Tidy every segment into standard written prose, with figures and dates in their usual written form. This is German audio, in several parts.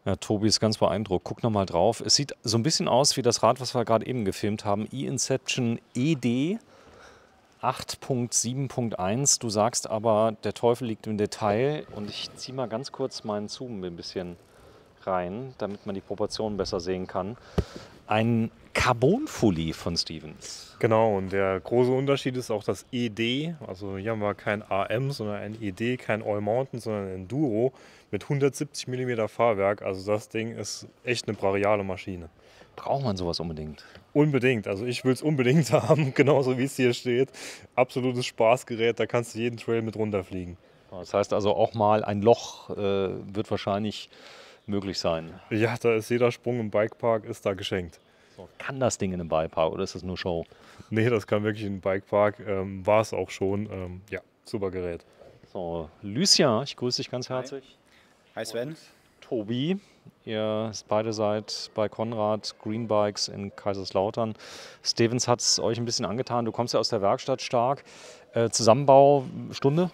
Ja, Tobi ist ganz beeindruckt. Guck noch mal drauf. Es sieht so ein bisschen aus wie das Rad, was wir gerade eben gefilmt haben. E-Inception ED 8.7.1. Du sagst aber, der Teufel liegt im Detail. Und ich ziehe mal ganz kurz meinen Zoom ein bisschen rein, damit man die Proportionen besser sehen kann. Ein Carbon-Fully von Stevens. Genau, und der große Unterschied ist auch das ED. Also hier haben wir kein AM, sondern ein ED, kein All Mountain, sondern ein Enduro mit 170 mm Fahrwerk. Also das Ding ist echt eine brachiale Maschine. Braucht man sowas unbedingt? Unbedingt, also ich will es unbedingt haben, genauso wie es hier steht. Absolutes Spaßgerät, da kannst du jeden Trail mit runterfliegen. Das heißt also auch mal ein Loch wird wahrscheinlich möglich sein. Ja, da ist jeder Sprung im Bikepark ist da geschenkt. So, kann das Ding in einem Bikepark oder ist das nur Show? Nee, das kann wirklich ein Bikepark, war es auch schon. Ja, super Gerät. So, Lucien, ich grüße dich ganz herzlich. Hi Sven. Tobi, ihr beide seid bei Konrad Green Bikes in Kaiserslautern. Stevens hat es euch ein bisschen angetan. Du kommst ja aus der Werkstatt stark. Zusammenbau, Stunde?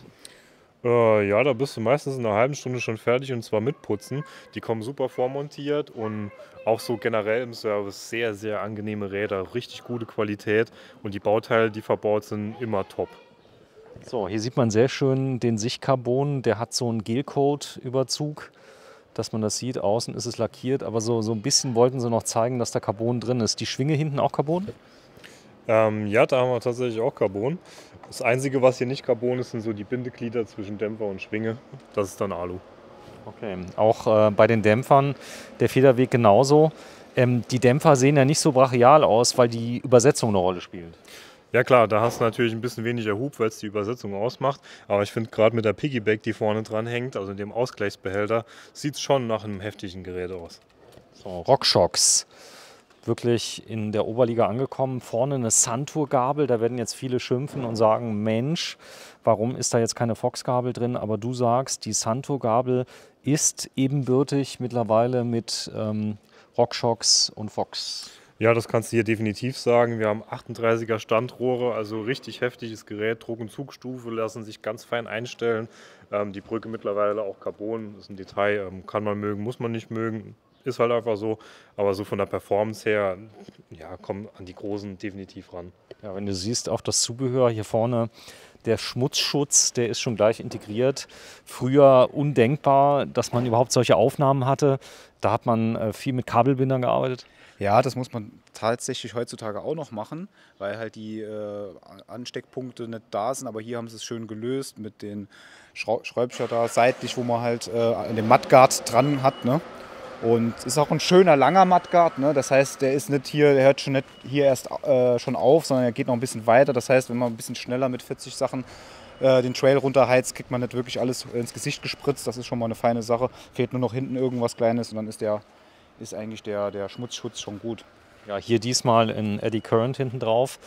Ja, da bist du meistens in einer halben Stunde schon fertig und zwar mit Putzen. Die kommen super vormontiert und auch so generell im Service sehr, sehr angenehme Räder, richtig gute Qualität und die Bauteile, die verbaut sind, immer top. So, hier sieht man sehr schön den Sichtcarbon. Der hat so einen Gelcoat-Überzug, dass man das sieht. Außen ist es lackiert, aber so ein bisschen wollten sie noch zeigen, dass da Carbon drin ist. Die Schwinge hinten auch Carbon? Ja, da haben wir tatsächlich auch Carbon. Das Einzige, was hier nicht Carbon ist, sind so die Bindeglieder zwischen Dämpfer und Schwinge. Das ist dann Alu. Okay, auch bei den Dämpfern der Federweg genauso. Die Dämpfer sehen ja nicht so brachial aus, weil die Übersetzung eine Rolle spielt. Ja klar, da hast du natürlich ein bisschen weniger Hub, weil es die Übersetzung ausmacht. Aber ich finde gerade mit der Piggyback, die vorne dran hängt, also dem Ausgleichsbehälter, sieht es schon nach einem heftigen Gerät aus. So, RockShox. Wirklich in der Oberliga angekommen. Vorne eine Santur-Gabel. Da werden jetzt viele schimpfen und sagen, Mensch, warum ist da jetzt keine Fox-Gabel drin? Aber du sagst, die Santur-Gabel ist ebenbürtig mittlerweile mit RockShox und Fox. Ja, das kannst du hier definitiv sagen. Wir haben 38er Standrohre, also richtig heftiges Gerät. Druck- und Zugstufe lassen sich ganz fein einstellen. Die Brücke mittlerweile auch Carbon, das ist ein Detail, kann man mögen, muss man nicht mögen. Ist halt einfach so. Aber so von der Performance her, ja, kommen an die Großen definitiv ran. Ja, wenn du siehst, auch das Zubehör hier vorne, der Schmutzschutz, der ist schon gleich integriert. Früher undenkbar, dass man überhaupt solche Aufnahmen hatte. Da hat man viel mit Kabelbindern gearbeitet. Ja, das muss man tatsächlich heutzutage auch noch machen, weil halt die Ansteckpunkte nicht da sind. Aber hier haben sie es schön gelöst mit den Schräubchen da seitlich, wo man halt an dem Mudguard dran hat. Ne? Und es ist auch ein schöner langer Mudguard. Ne? Das heißt, der ist nicht hier, der hört schon nicht hier erst schon auf, sondern er geht noch ein bisschen weiter. Das heißt, wenn man ein bisschen schneller mit 40 Sachen den Trail runterheizt, kriegt man nicht wirklich alles ins Gesicht gespritzt. Das ist schon mal eine feine Sache. Fehlt nur noch hinten irgendwas Kleines und dann ist eigentlich der Schmutzschutz schon gut. Ja, hier diesmal in Eddy Current hinten drauf.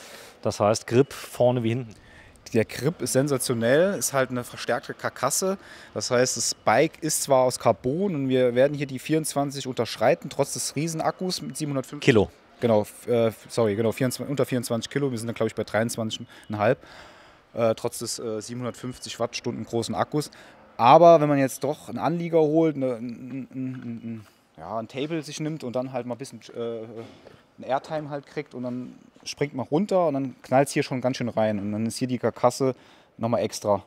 Das heißt Grip vorne wie hinten. Der Grip ist sensationell, ist halt eine verstärkte Karkasse. Das heißt, das Bike ist zwar aus Carbon und wir werden hier die 24 unterschreiten, trotz des Riesenakkus mit 750 Kilo. Genau, genau 24, unter 24 Kilo. Wir sind dann, glaube ich, bei 23,5. Trotz des 750 Wattstunden großen Akkus. Aber wenn man jetzt doch einen Anlieger holt, ein Table sich nimmt und dann halt mal ein bisschen ein Airtime halt kriegt und dann springt man runter und dann knallt es hier schon ganz schön rein. Und dann ist hier die Karkasse nochmal extra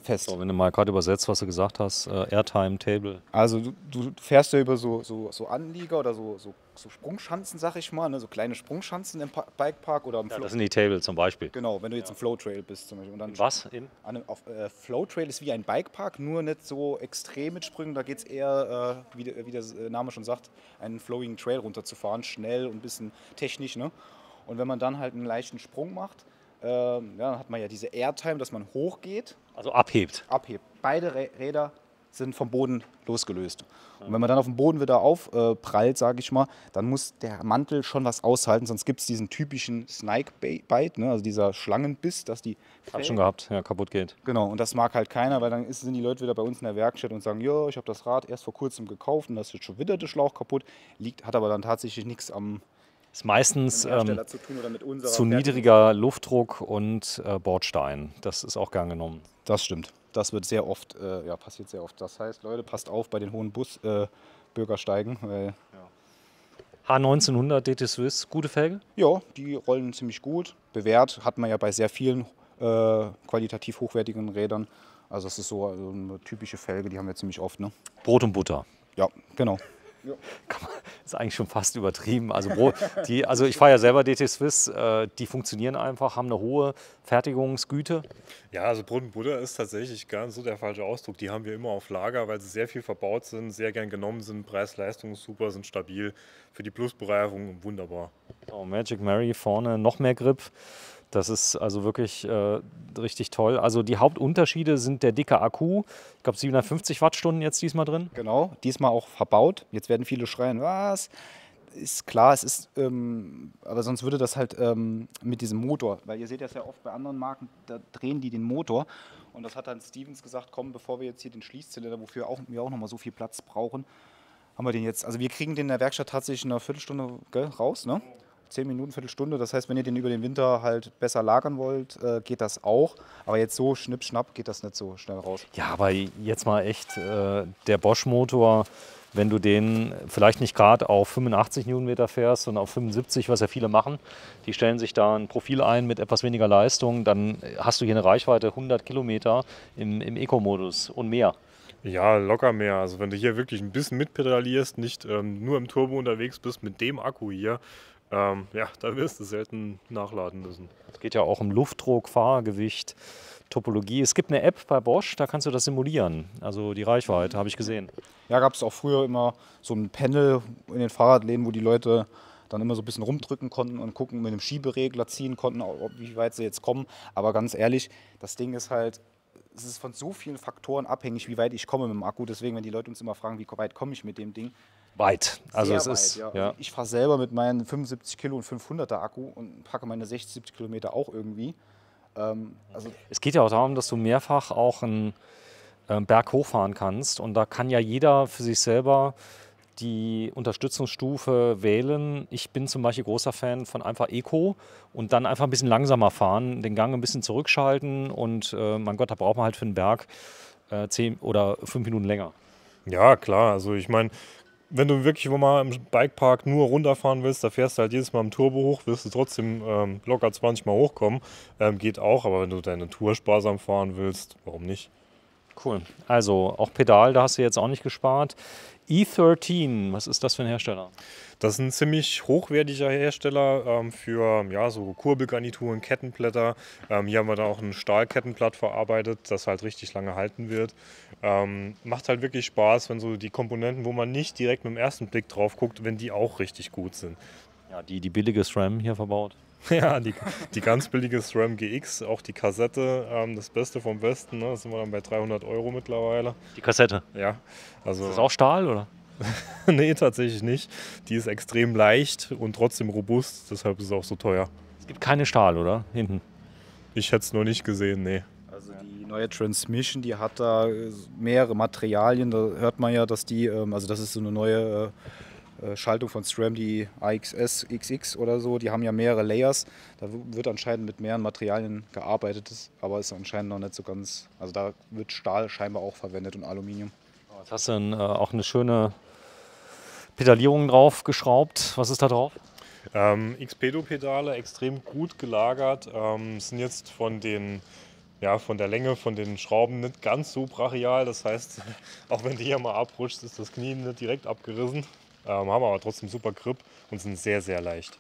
fest. So, wenn du mal gerade übersetzt, was du gesagt hast, Airtime, Table. Also du fährst ja über so Anlieger oder so Sprungschanzen, sag ich mal, ne? So kleine Sprungschanzen im Bikepark oder im Ja, das sind die Table zum Beispiel. Genau, wenn du jetzt im Flowtrail bist zum Beispiel. Und dann Was eben? Flowtrail ist wie ein Bikepark, nur nicht so extrem mit Sprüngen. Da geht es eher, wie der Name schon sagt, einen Flowing Trail runterzufahren, schnell und ein bisschen technisch. Ne? Und wenn man dann halt einen leichten Sprung macht, dann hat man ja diese Airtime, dass man hochgeht. Also abhebt. Abhebt. Beide Räder sind vom Boden losgelöst. Und wenn man dann auf dem Boden wieder aufprallt, sage ich mal, dann muss der Mantel schon was aushalten, sonst gibt es diesen typischen Snake-Bite, ne? Also dieser Schlangenbiss, dass die Hab schon gehabt, ja, kaputt geht. Genau, und das mag halt keiner, weil dann sind die Leute wieder bei uns in der Werkstatt und sagen, ja, ich habe das Rad erst vor kurzem gekauft und das ist jetzt schon wieder der Schlauch kaputt, hat aber dann tatsächlich nichts am Ist meistens Hersteller zu tun oder mit unserer zu niedriger Luftdruck und Bordstein. Das ist auch gern genommen. Das stimmt. Das wird sehr oft, passiert sehr oft. Das heißt, Leute, passt auf bei den hohen Bürgersteigen. Weil, H1900 DT Swiss, gute Felge? ja, die rollen ziemlich gut. Bewährt hat man ja bei sehr vielen qualitativ hochwertigen Rädern. Also das ist so eine typische Felge, die haben wir ziemlich oft. Ne? Brot und Butter. Ja, genau. Ist eigentlich schon fast übertrieben. Also, also ich fahre ja selber DT Swiss, die funktionieren einfach, haben eine hohe Fertigungsgüte. Ja, also Brot und Butter ist tatsächlich gar nicht so der falsche Ausdruck. Die haben wir immer auf Lager, weil sie sehr viel verbaut sind, sehr gern genommen sind, Preis-Leistung ist super, sind stabil. Für die Plusbereifung wunderbar. Oh, Magic Mary vorne, noch mehr Grip. Das ist also wirklich richtig toll. Also die Hauptunterschiede sind der dicke Akku. Ich glaube 750 Wattstunden jetzt diesmal drin. Genau, diesmal auch verbaut. Jetzt werden viele schreien, was? Ist klar, es ist, aber sonst würde das halt mit diesem Motor, weil ihr seht das ja oft bei anderen Marken, da drehen die den Motor. Und das hat dann Stevens gesagt, komm, bevor wir jetzt hier den Schließzylinder, wofür wir auch nochmal so viel Platz brauchen, haben wir den jetzt, also wir kriegen den in der Werkstatt tatsächlich in einer Viertelstunde raus, ne? 10 Minuten, Viertelstunde. Das heißt, wenn ihr den über den Winter halt besser lagern wollt, geht das auch. Aber jetzt so schnipp, schnapp geht das nicht so schnell raus. Ja, aber jetzt mal echt, der Bosch-Motor, wenn du den vielleicht nicht gerade auf 85 Newtonmeter fährst, sondern auf 75, was ja viele machen, die stellen sich da ein Profil ein mit etwas weniger Leistung, dann hast du hier eine Reichweite 100 Kilometer im Eco-Modus und mehr. Ja, locker mehr. Also wenn du hier wirklich ein bisschen mitpedalierst, nicht nur im Turbo unterwegs bist mit dem Akku hier, ja, da wirst du selten nachladen müssen. Es geht ja auch um Luftdruck, Fahrgewicht, Topologie. Es gibt eine App bei Bosch, da kannst du das simulieren. Also die Reichweite, habe ich gesehen. Ja, gab es auch früher immer so ein Panel in den Fahrradläden, wo die Leute dann immer so ein bisschen rumdrücken konnten und gucken, mit einem Schieberegler ziehen konnten, wie weit sie jetzt kommen. Aber ganz ehrlich, das Ding ist halt, es ist von so vielen Faktoren abhängig, wie weit ich komme mit dem Akku. Deswegen, wenn die Leute uns immer fragen, wie weit komme ich mit dem Ding, Weit. Also sehr es weit, ist, ja. ja. Also ich fahre selber mit meinen 75 Kilo und 500er Akku und packe meine 60, 70 Kilometer auch irgendwie. Also Es geht ja auch darum, dass du mehrfach auch einen Berg hochfahren kannst. Und da kann ja jeder für sich selber die Unterstützungsstufe wählen. Ich bin zum Beispiel großer Fan von einfach Eco und dann einfach ein bisschen langsamer fahren, den Gang ein bisschen zurückschalten und mein Gott, da braucht man halt für einen Berg 10 oder 5 Minuten länger. Ja, klar. Also ich meine, wenn du wirklich mal im Bikepark nur runterfahren willst, da fährst du halt jedes Mal im Turbo hoch, wirst du trotzdem locker 20 Mal hochkommen. Geht auch, aber wenn du deine Tour sparsam fahren willst, warum nicht? Cool. Also auch Pedal, da hast du jetzt auch nicht gespart. E13, was ist das für ein Hersteller? Das ist ein ziemlich hochwertiger Hersteller für ja, so Kurbelgarnituren, Kettenblätter. Hier haben wir da auch ein Stahlkettenblatt verarbeitet, das halt richtig lange halten wird. Macht halt wirklich Spaß, wenn so die Komponenten, wo man nicht direkt mit dem ersten Blick drauf guckt, wenn die auch richtig gut sind. Ja, die billige SRAM hier verbaut. Ja, die ganz billige SRAM GX, auch die Kassette, das Beste vom Besten, ne? Da sind wir dann bei 300 € mittlerweile. Die Kassette. Ja, also Ist das auch Stahl, oder? nee, tatsächlich nicht. Die ist extrem leicht und trotzdem robust, deshalb ist es auch so teuer. Es gibt keine Stahl, oder? Hinten. Ich hätte es noch nicht gesehen, nee. Also die neue Transmission, die hat da mehrere Materialien. Da hört man ja, dass die, also das ist so eine neue Schaltung von SRAM, die AXS XX oder so, die haben ja mehrere Layers. Da wird anscheinend mit mehreren Materialien gearbeitet, aber ist anscheinend noch nicht so ganz, also da wird Stahl scheinbar auch verwendet und Aluminium. Jetzt hast du auch eine schöne Pedalierung drauf geschraubt. Was ist da drauf? Xpedo-Pedale, extrem gut gelagert, sind jetzt von der Länge von den Schrauben nicht ganz so brachial. Das heißt, auch wenn du hier mal abrutschst, ist das Knie nicht direkt abgerissen. Haben aber trotzdem super Grip und sind sehr, sehr leicht.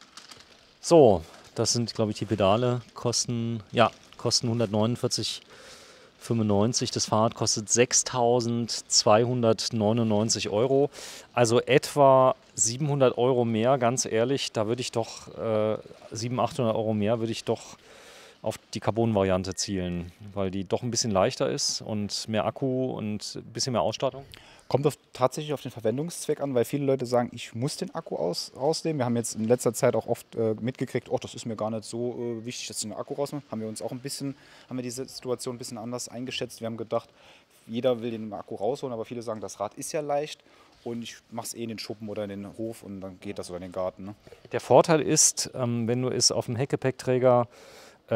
So, das sind, glaube ich, die Pedale. Kosten 149,95. Das Fahrrad kostet 6.299 €. Also etwa 700 € mehr, ganz ehrlich. Da würde ich doch 700, 800 € mehr würde ich doch auf die Carbon-Variante zielen, weil die doch ein bisschen leichter ist und mehr Akku und ein bisschen mehr Ausstattung. Kommt tatsächlich auf den Verwendungszweck an, weil viele Leute sagen, ich muss den Akku rausnehmen. Wir haben jetzt in letzter Zeit auch oft mitgekriegt, oh, das ist mir gar nicht so wichtig, dass ich den Akku rausnehme. Haben wir diese Situation ein bisschen anders eingeschätzt. Wir haben gedacht, jeder will den Akku rausholen, aber viele sagen, das Rad ist ja leicht und ich mache es in den Schuppen oder in den Hof und dann geht das oder in den Garten. Ne? Der Vorteil ist, wenn du es auf dem Heckgepäckträger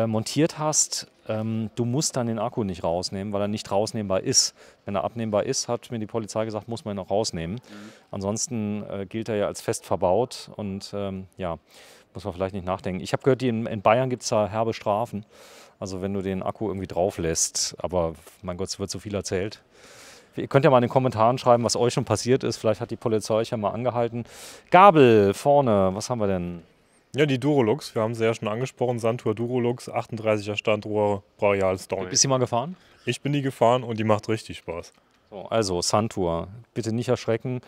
montiert hast, du musst dann den Akku nicht rausnehmen, weil er nicht rausnehmbar ist. Wenn er abnehmbar ist, hat mir die Polizei gesagt, muss man ihn auch rausnehmen. Ansonsten gilt er ja als fest verbaut und ja, muss man vielleicht nicht nachdenken. Ich habe gehört, in Bayern gibt es da herbe Strafen. Also wenn du den Akku irgendwie drauf lässt, aber mein Gott, es wird so viel erzählt. Ihr könnt ja mal in den Kommentaren schreiben, was euch schon passiert ist. Vielleicht hat die Polizei euch ja mal angehalten. Gabel vorne, was haben wir denn? Ja, die Durolux, wir haben sie ja schon angesprochen, Santur Durolux, 38er Standrohre, Brachial Stone. Bist du mal gefahren? Ich bin die gefahren und die macht richtig Spaß. So, also Santur, bitte nicht erschrecken.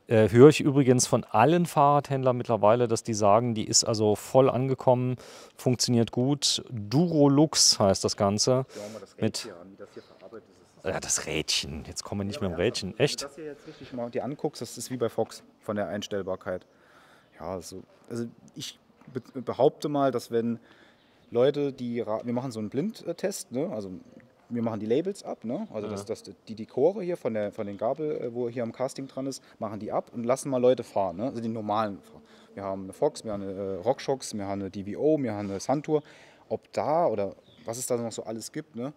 Höre ich übrigens von allen Fahrradhändlern mittlerweile, dass die sagen, die ist also voll angekommen, funktioniert gut. Durolux heißt das Ganze. Mit ja, das Rädchen, jetzt kommen wir nicht mehr im Rädchen. Echt? Wenn du das hier jetzt richtig mal dir anguckst, das ist wie bei Fox von der Einstellbarkeit. Ja, also ich behaupte mal, dass wenn Leute, wir machen so einen Blindtest, ne? Also wir machen die Labels ab, ne? Also die Dekore hier von den Gabel, wo hier am Casting dran ist, machen die ab und lassen mal Leute fahren, ne? Also die normalen. Wir haben eine Fox, wir haben eine RockShox, wir haben eine DVO, wir haben eine Santur. Ob da oder was es da noch so alles gibt, ne?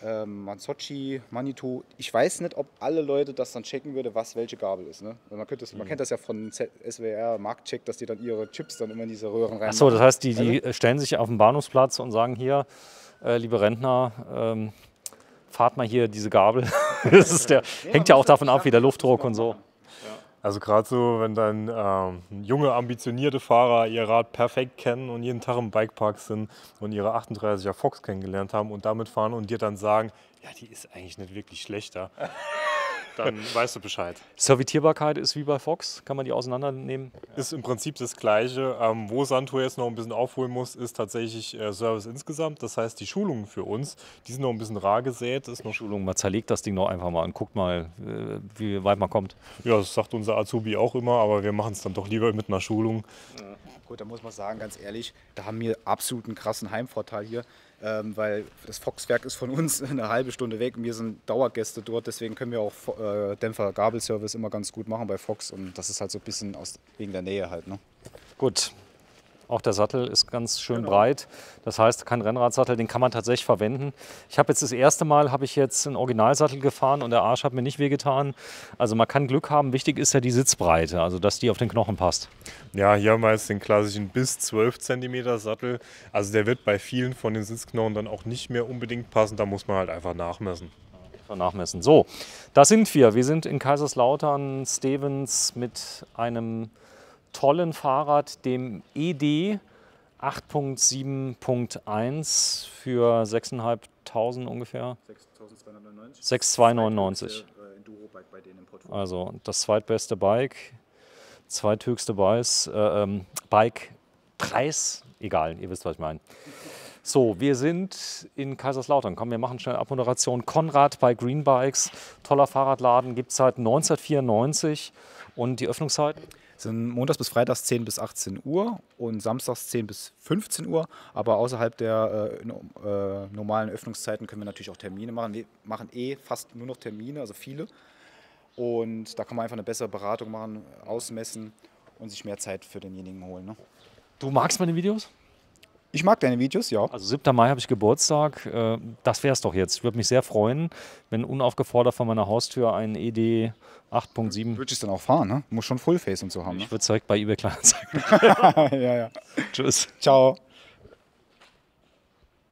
Mazzocchi, Manitou. Ich weiß nicht, ob alle Leute das dann checken würde, was welche Gabel ist. Ne? Man kennt das ja von SWR, Marktcheck, dass die dann ihre Chips dann immer in diese Röhren rein. Achso, das heißt, die stellen sich auf den Bahnhofsplatz und sagen hier, liebe Rentner, fahrt mal hier diese Gabel. Das ist hängt ja auch davon ab, wie der Luftdruck und so. Also gerade so, wenn dann junge, ambitionierte Fahrer ihr Rad perfekt kennen und jeden Tag im Bikepark sind und ihre 38er Fox kennengelernt haben und damit fahren und dir dann sagen, ja, die ist eigentlich nicht wirklich schlechter, dann weißt du Bescheid. Servitierbarkeit ist wie bei Fox, kann man die auseinandernehmen? Ist im Prinzip das Gleiche. Wo Santur jetzt noch ein bisschen aufholen muss, ist tatsächlich Service insgesamt. Das heißt, die Schulungen für uns, die sind noch ein bisschen rar gesät. Ist noch Schulung, man zerlegt das Ding noch einfach mal und guckt mal, wie weit man kommt. Ja, das sagt unser Azubi auch immer, aber wir machen es dann doch lieber mit einer Schulung. Ja. Gut, da muss man sagen, ganz ehrlich, da haben wir absolut einen krassen Heimvorteil hier, weil das Fox-Werk ist von uns eine halbe Stunde weg und wir sind Dauergäste dort, deswegen können wir auch Dämpfer-Gabelservice immer ganz gut machen bei Fox und das ist halt so ein bisschen wegen der Nähe halt. Ne? Gut. Auch der Sattel ist ganz schön breit. Das heißt, kein Rennradsattel, den kann man tatsächlich verwenden. Ich habe jetzt das erste Mal einen Originalsattel gefahren und der Arsch hat mir nicht wehgetan. Also man kann Glück haben. Wichtig ist ja die Sitzbreite, also dass die auf den Knochen passt. Ja, hier haben wir jetzt den klassischen bis 12 cm Sattel. Also der wird bei vielen von den Sitzknochen dann auch nicht mehr unbedingt passen. Da muss man halt einfach nachmessen. So, da sind wir. Wir sind in Kaiserslautern, Stevens mit einem tollen Fahrrad, dem ED 8.7.1 für 6.500 ungefähr. 6.299. Also das zweitbeste Bike, zweithöchste Bike, Preis, egal, ihr wisst, was ich meine. So, wir sind in Kaiserslautern. Komm, wir machen schnell Abmoderation. Konrad bei Green Bikes, toller Fahrradladen, gibt es seit 1994 und die Öffnungszeiten? Sind montags bis freitags 10 bis 18 Uhr und samstags 10 bis 15 Uhr. Aber außerhalb der normalen Öffnungszeiten können wir natürlich auch Termine machen. Wir machen fast nur noch Termine, also viele. Und da kann man einfach eine bessere Beratung machen, ausmessen und sich mehr Zeit für denjenigen holen. Ne? Du magst meine Videos? Ich mag deine Videos, ja. Also 7. Mai habe ich Geburtstag. Das wäre es doch jetzt. Ich würde mich sehr freuen, wenn unaufgefordert von meiner Haustür ein ED 8.7. Würde ich es dann auch fahren, ne? Muss schon Fullface und so haben. Ne? Ich würde es direkt bei eBay Kleinanzeigen. Ja. Tschüss. Ciao.